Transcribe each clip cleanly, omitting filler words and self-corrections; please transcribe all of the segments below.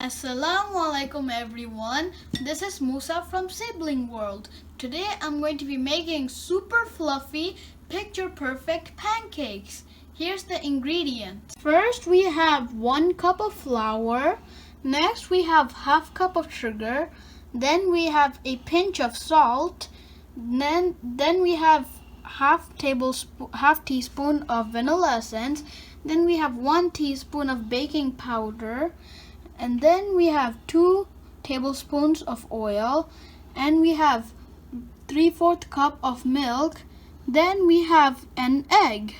Assalamualaikum everyone, this is Musa from Sibling World. Today I'm going to be making super fluffy, picture perfect pancakes. Here's the ingredients. First we have 1 cup of flour, next we have half cup of sugar, then we have a pinch of salt, then we have half teaspoon of vanilla essence, then we have 1 teaspoon of baking powder, and then we have 2 tablespoons of oil, and we have 3/4 cup of milk, then we have an egg.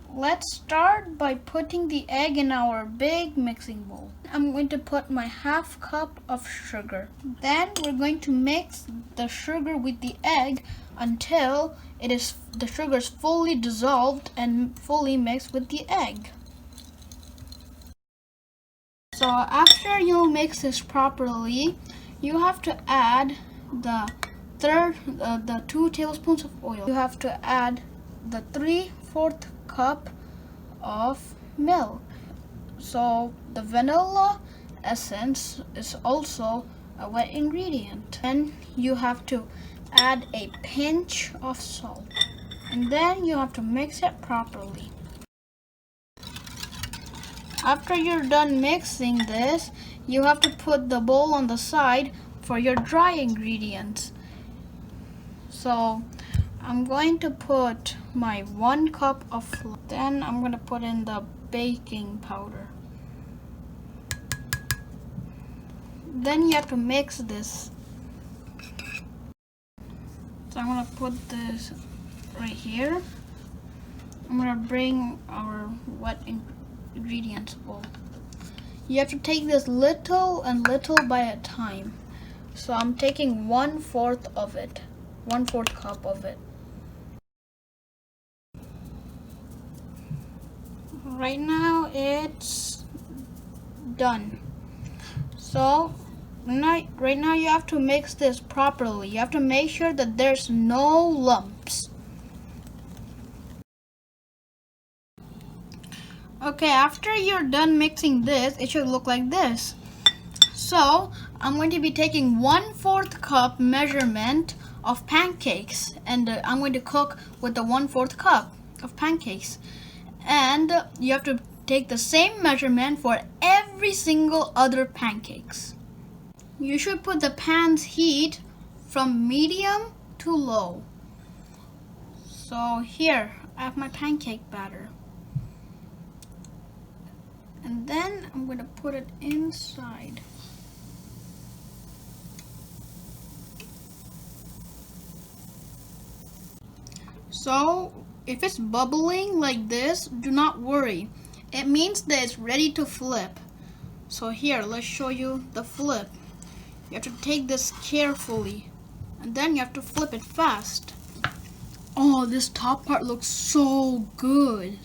Let's start by putting the egg in our big mixing bowl. I'm going to put my half cup of sugar. Then we're going to mix the sugar with the egg until the sugar is fully dissolved and fully mixed with the egg. So after you mix this properly, you have to add the 2 tablespoons of oil. You have to add the 3/4 cup of milk. So the vanilla essence is also a wet ingredient. And you have to add a pinch of salt. And then you have to mix it properly. After you're done mixing this, you have to put the bowl on the side for your dry ingredients. So I'm going to put my 1 cup of flour. Then I'm going to put in the baking powder. Then you have to mix this. So I'm going to put this right here. I'm going to bring our wet ingredients bowl. You have to take this little and little by a time. So I'm taking 1/4 of it, 1/4 cup of it. Right now it's done. So right now you have to mix this properly. You have to make sure that there's no lumps. Okay, after you're done mixing this, it should look like this. So I'm going to be taking 1/4 cup measurement of pancakes, and I'm going to cook with the 1/4 cup of pancakes. And you have to take the same measurement for every single other pancakes. You should put the pan's heat from medium to low. So here, I have my pancake batter. And then I'm going to put it inside. So if it's bubbling like this, do not worry. It means that it's ready to flip. So here, let's show you the flip. You have to take this carefully, and then you have to flip it fast. Oh, this top part looks so good.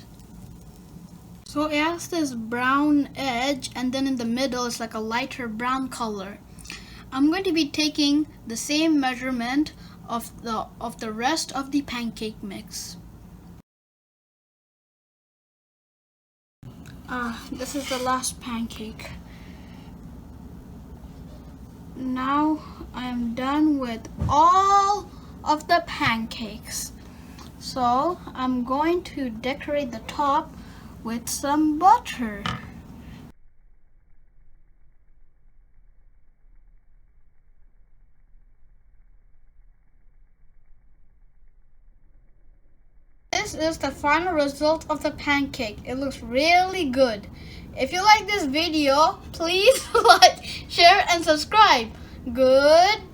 So it has this brown edge, and then in the middle it's like a lighter brown color. I'm going to be taking the same measurement of the rest of the pancake mix. This is the last pancake. Now I am done with all of the pancakes. So I'm going to decorate the top with some butter. This is the final result of the pancake. It looks really good. If you like this video, please like, share, and subscribe. Good.